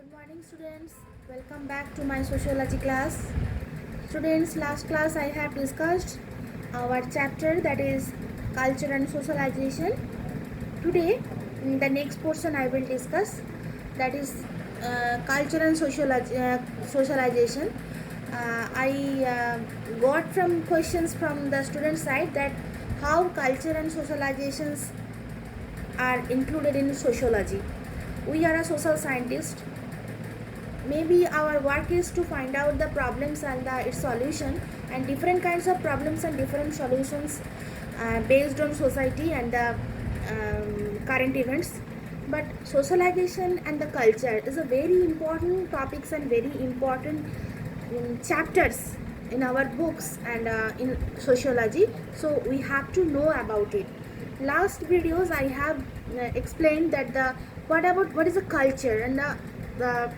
Good morning students, welcome back to my sociology class. Students, last class I have discussed our chapter, that is culture and socialization. Today the next portion I will discuss, that is culture and socialization. I got from questions from the student side that how culture and socializations are included in sociology. We are a social scientist. Maybe our work is to find out the problems and its solution, and different kinds of problems and different solutions based on society and the current events. But socialization and the culture is a very important topics and very important chapters in our books and in sociology, so we have to know about it. Last videos I have explained that what is a culture and the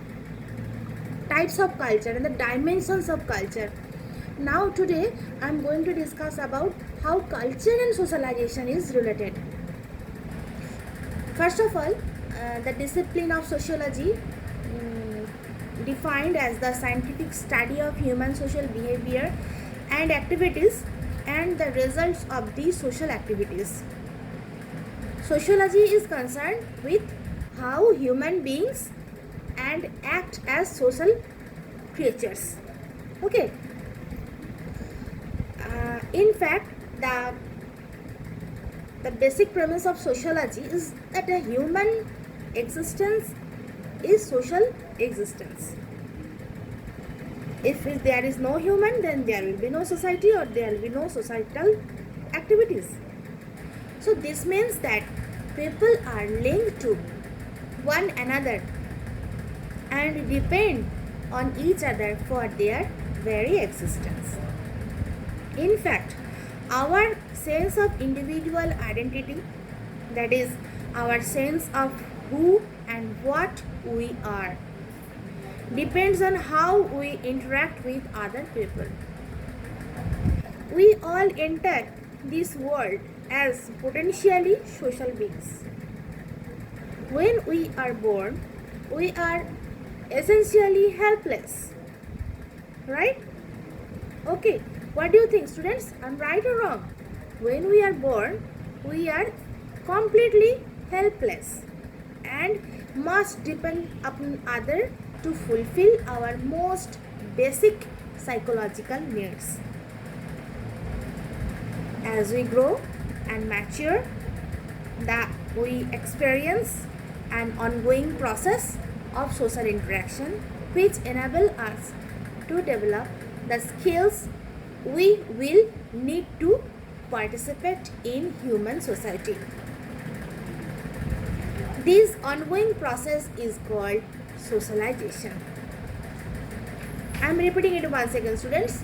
types of culture and the dimensions of culture. Now today I am going to discuss about how culture and socialization is related. First of all, the discipline of sociology, defined as the scientific study of human social behavior and activities and the results of these social activities. Sociology is concerned with how human beings and act as social creatures. Okay. In fact, the basic premise of sociology is that a human existence is social existence. If there is no human, then there will be no society or there will be no societal activities. So this means that people are linked to one another and depend on each other for their very existence. In fact, our sense of individual identity, that is our sense of who and what we are, depends on how we interact with other people. We all enter this world as potentially social beings. When we are born, we are essentially helpless, right? Okay, what do you think, students? I'm right or wrong? When we are born, we are completely helpless and must depend upon others to fulfill our most basic psychological needs. As we grow and mature, we experience an ongoing process of social interaction which enable us to develop the skills we will need to participate in human society. This ongoing process is called socialization. I am repeating it once again, students.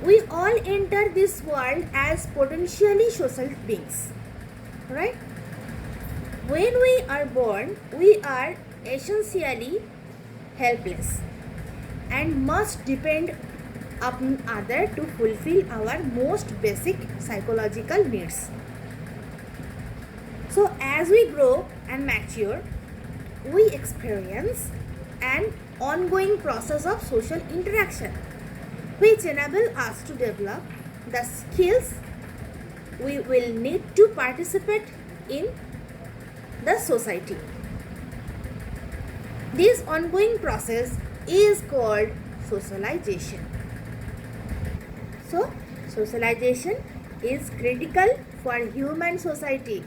We all enter this world as potentially social beings, right? When we are born, we are essentially helpless and must depend upon others to fulfill our most basic psychological needs. So as we grow and mature, we experience an ongoing process of social interaction which enable us to develop the skills we will need to participate in the society. This ongoing process is called socialization. So, socialization is critical for human society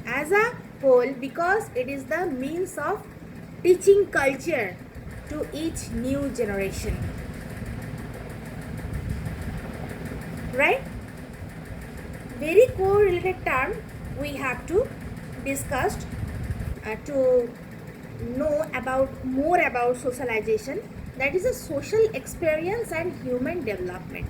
as a whole because it is the means of teaching culture to each new generation. Right? Very correlated term we have to discuss to know more about socialization, that is a social experience and human development.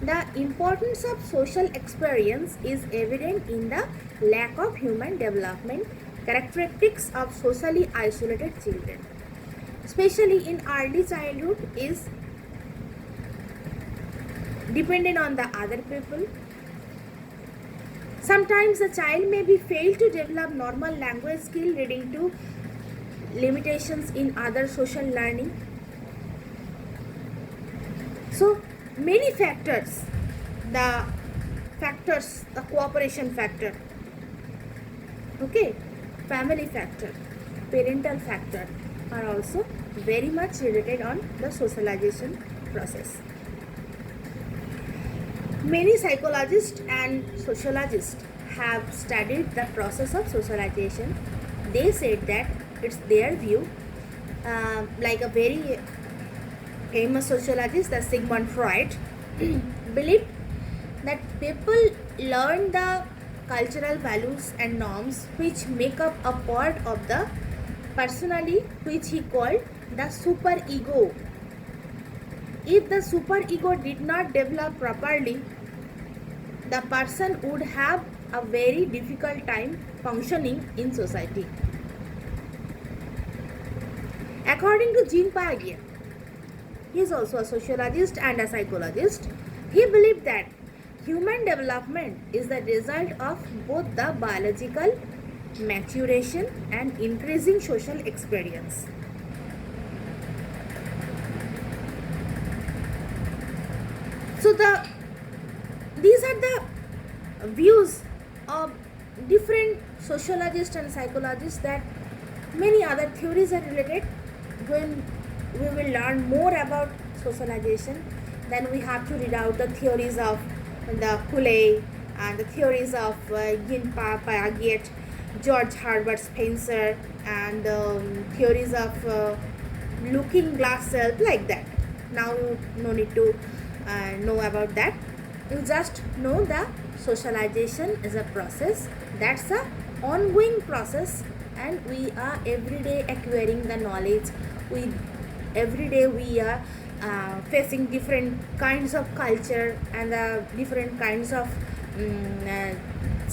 The importance of social experience is evident in the lack of human development characteristics of socially isolated children, especially in early childhood, is dependent on the other people. Sometimes a child may be failed to develop normal language skill, leading to limitations in other social learning. So many factors, the cooperation factor, okay, family factor, parental factor are also very much related on the socialization process. Many psychologists and sociologists have studied the process of socialization. They said that it's their view, like a very famous sociologist, the Sigmund Freud, believed that people learn the cultural values and norms which make up a part of the personality, which he called the superego. If the superego did not develop properly, the person would have a very difficult time functioning in society. According to Jean Piaget, he is also a sociologist and a psychologist. He believed that human development is the result of both the biological maturation and increasing social experience. So these are the views of different sociologists and psychologists, that many other theories are related. When we will learn more about socialization, then we have to read out the theories of the Cooley and the theories of Jean Piaget, George Herbert Spencer, and theories of looking glass self, like that. Now you no need to know about that. You just know the socialization is a process. That's a ongoing process, and we are every day acquiring the knowledge. Every day we are facing different kinds of culture and different kinds of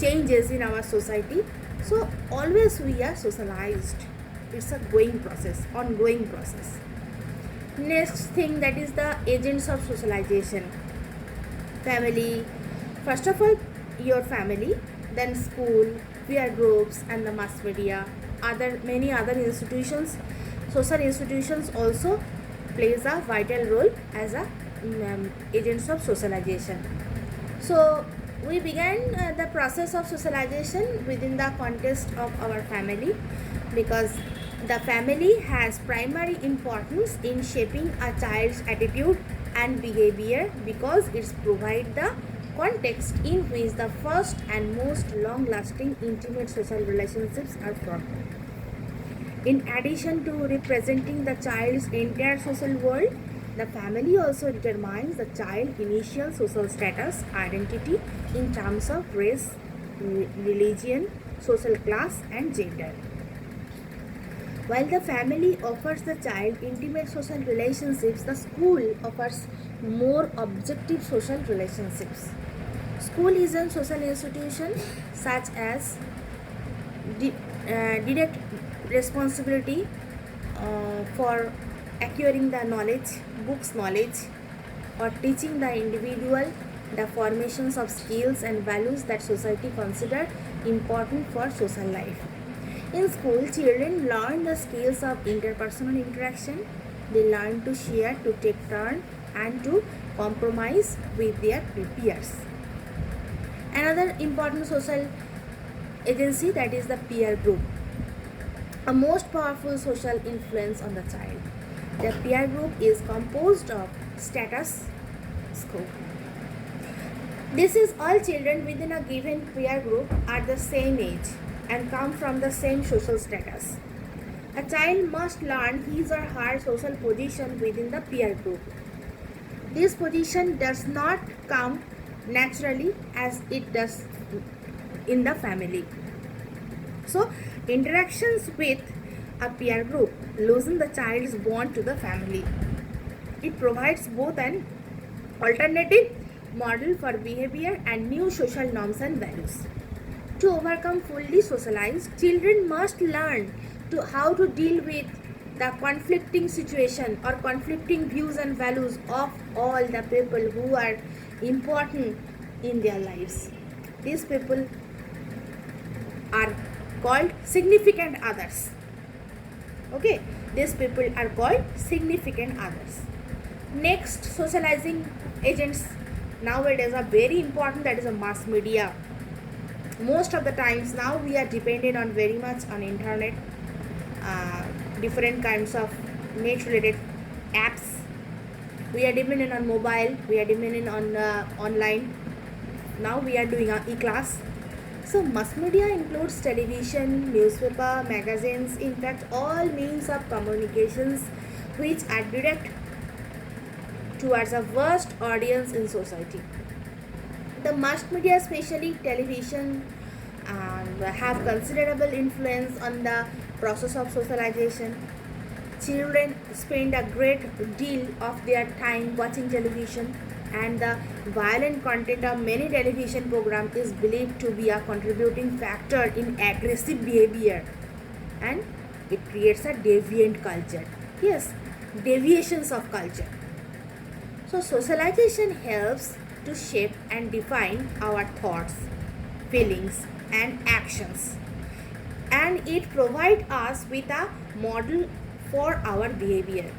changes in our society. So always we are socialized. It's a going process, ongoing process. Next thing, that is the agents of socialization. Family, first of all your family, then school, peer groups, and the mass media. Many other institutions, social institutions also plays a vital role as a agents of socialization. So we began the process of socialization within the context of our family, because the family has primary importance in shaping a child's attitude and behavior, because it provides the context in which the first and most long-lasting intimate social relationships are formed. In addition to representing the child's entire social world, the family also determines the child's initial social status, identity in terms of race, religion, social class, and gender. While the family offers the child intimate social relationships, the school offers more objective social relationships. School is a social institution such as direct responsibility for acquiring the knowledge, books knowledge, or teaching the individual the formations of skills and values that society consider important for social life. In school, children learn the skills of interpersonal interaction. They learn to share, to take turn, and to compromise with their peers. Another important social agency, that is the peer group, a most powerful social influence on the child. The peer group is composed of status quo. This is all children within a given peer group are the same age and come from the same social status. A child must learn his or her social position within the peer group. This position does not come naturally as it does in the family. So, interactions with a peer group loosen the child's bond to the family. It provides both an alternative model for behavior and new social norms and values. To overcome fully socialized, children must learn how to deal with the conflicting situation or conflicting views and values of all the people who are important in their lives. These people are called significant others. Okay, these people are called significant others. Next, socializing agents nowadays are very important, that is a mass media. Most of the times now we are dependent on very much on internet, uh, different kinds of net related apps. We are dependent on mobile, we are dependent on online. Now we are doing our e-class. So mass media includes television, newspaper, magazines, in fact all means of communications which are direct towards a vast audience in society. The mass media, especially television, have considerable influence on the process of socialization. Children spend a great deal of their time watching television, and the violent content of many television programs is believed to be a contributing factor in aggressive behavior, and it creates a deviant culture. Yes, deviations of culture. So socialization helps to shape and define our thoughts, feelings and actions, and it provides us with a model for our behavior.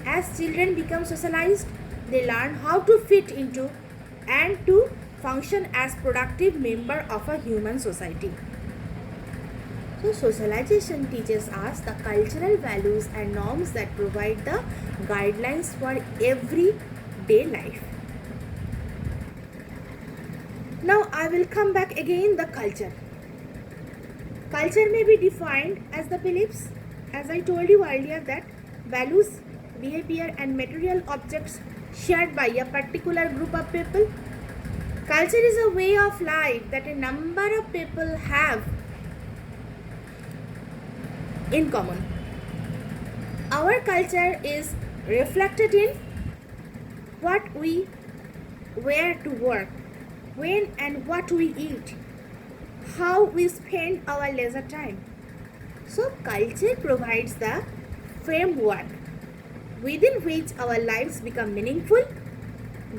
As children become socialized, they learn how to fit into and to function as productive member of a human society. So socialization teaches us the cultural values and norms that provide the guidelines for everyday life. Now I will come back again the culture. Culture may be defined as the beliefs, as I told you earlier, that values, behavior and material objects shared by a particular group of people. Culture is a way of life that a number of people have in common. Our culture is reflected in what we wear to work, when and what we eat, how we spend our leisure time. So culture provides the framework within which our lives become meaningful,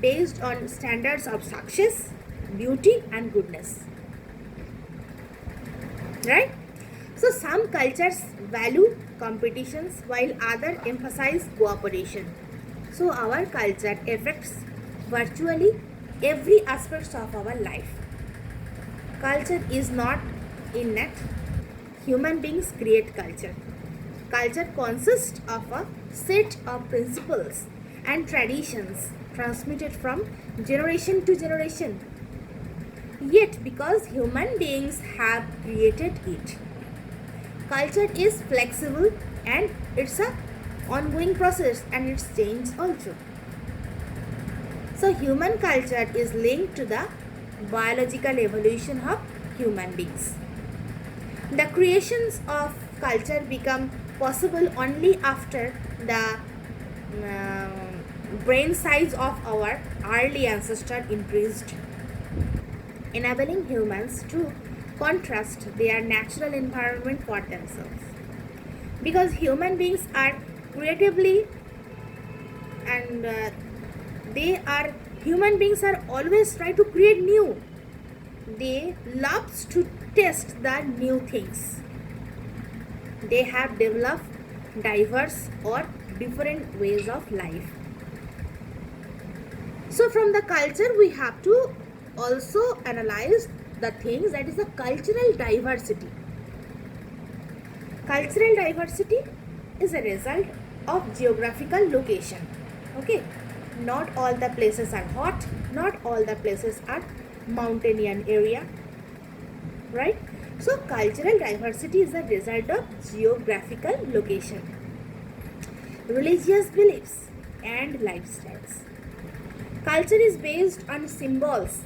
based on standards of success, beauty and goodness. Right? So some cultures value competitions while others emphasize cooperation. So our culture affects virtually every aspect of our life. Culture is not innate. Human beings create culture. Culture consists of a set of principles and traditions transmitted from generation to generation. Yet, because human beings have created it, culture is flexible and it's a ongoing process and it's changed also. So human culture is linked to the biological evolution of human beings. The creations of culture become possible only after the brain size of our early ancestor increased, enabling humans to contrast their natural environment for themselves. Because human beings are creatively and human beings are always try to create new. They loves to test the new things. They have developed diverse or different ways of life. So from the culture we have to also analyze the things, that is the cultural diversity. Cultural diversity is a result of geographical location. Okay, not all the places are hot, not all the places are mountainous area, right? So cultural diversity is a result of geographical location, religious beliefs and lifestyles. Culture is based on symbols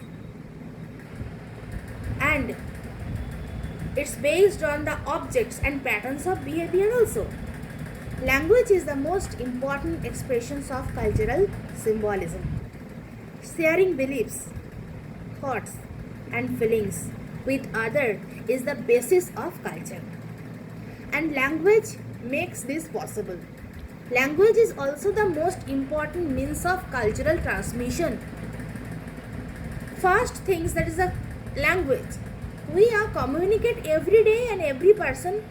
and it's based on the objects and patterns of behavior also. Language is the most important expressions of cultural symbolism. Sharing beliefs, thoughts and feelings with others is the basis of culture. And language makes this possible. Language is also the most important means of cultural transmission. First things, that is a language. We are communicate every day and every person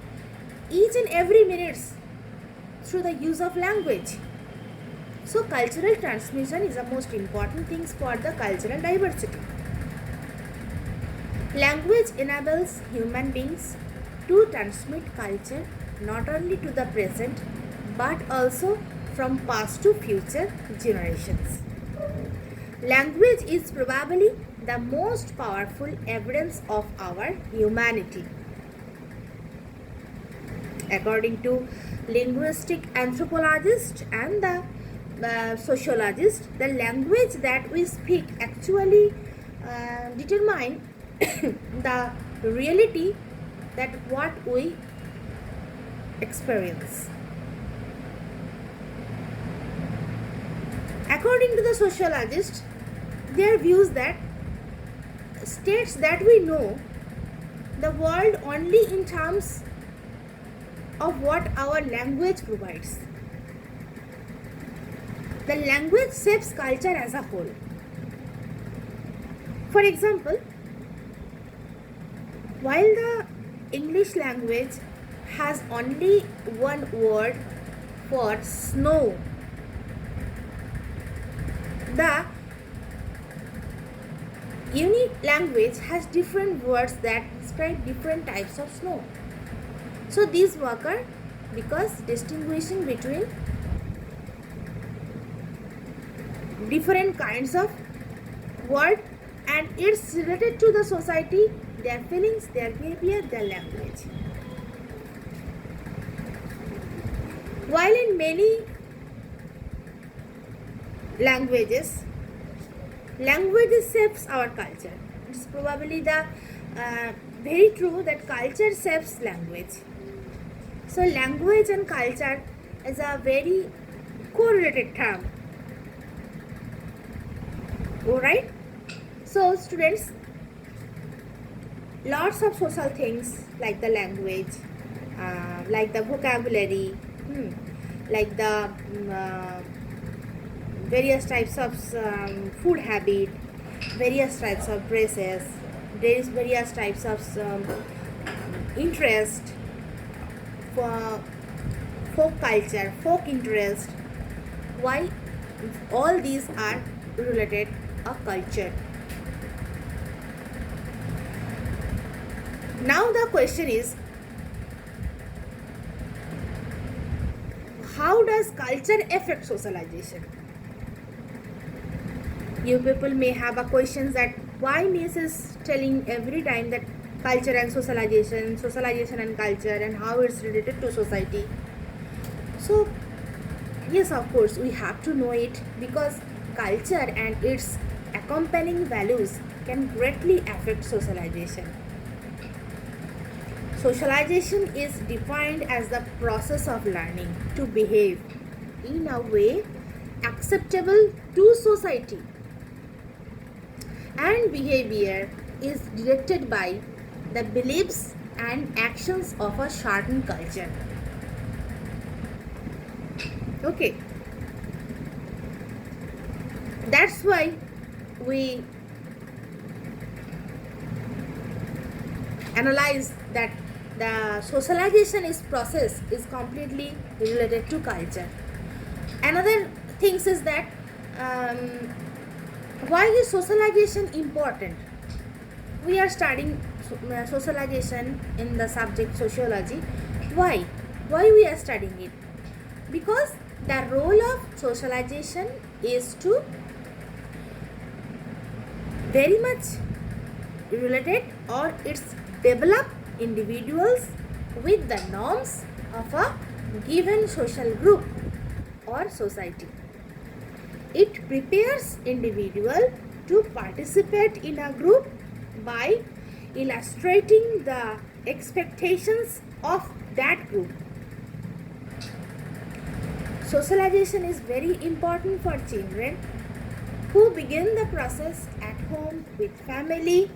each and every minutes through the use of language. So cultural transmission is the most important things for the cultural diversity. Language enables human beings to transmit culture not only to the present but also from past to future generations. Language is probably the most powerful evidence of our humanity. According to linguistic anthropologists and the sociologists, the language that we speak actually determine the reality that what we experience. According to the sociologists, their views that states that we know the world only in terms of what our language provides. The language shapes culture as a whole. For example, while the English language has only one word for snow, the unique language has different words that describe different types of snow. So these occur because distinguishing between different kinds of word, and it's related to the society, their feelings, their behavior, their language. While in many languages shapes our culture, it's probably the very true that culture shapes language. So language and culture is a very correlated term. Alright? So students, lots of social things like the language, like the vocabulary, like the various types of food habit, various types of dresses, there is various types of interest for folk culture, folk interest. Why all these are related a culture. Now the question is, how does culture affect socialization? You people may have a question that why Miss is telling every time that culture and socialization and culture, and how it's related to society. So yes, of course we have to know it, because culture and its accompanying values can greatly affect socialization. Socialization is defined as the process of learning to behave in a way acceptable to society, and behavior is directed by the beliefs and actions of a certain culture. Okay, that's why we analyze that the socialization process is completely related to culture. Another thing is that why is socialization important? We are studying socialization in the subject sociology. Why we are studying it? Because the role of socialization is to very much related, or it's develop individuals with the norms of a given social group or society. It prepares individual to participate in a group by illustrating the expectations of that group. Socialization is very important for children who begin the process at home with family,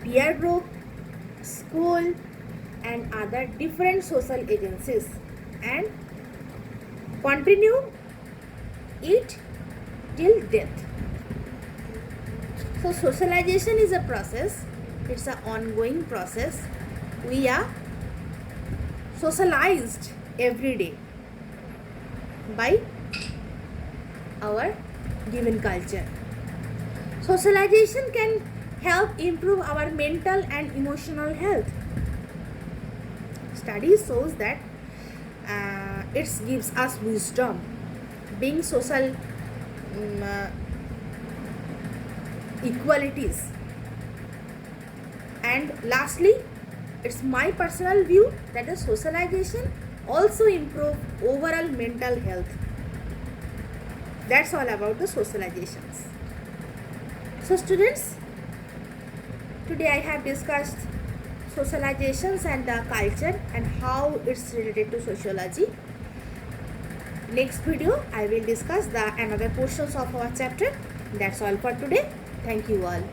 peer group, school, and other different social agencies, and continue it till death. So socialization is a process, it's an ongoing process we are socialized every day by our given culture. Socialization can help improve our mental and emotional health. Studies shows that it gives us wisdom. Being social equalities. And lastly, it's my personal view that the socialization also improve overall mental health. That's all about the socializations. So students, today I have discussed socializations and the culture and how it's related to sociology. Next video I will discuss the another portions of our chapter. That's all for today. Thank you all.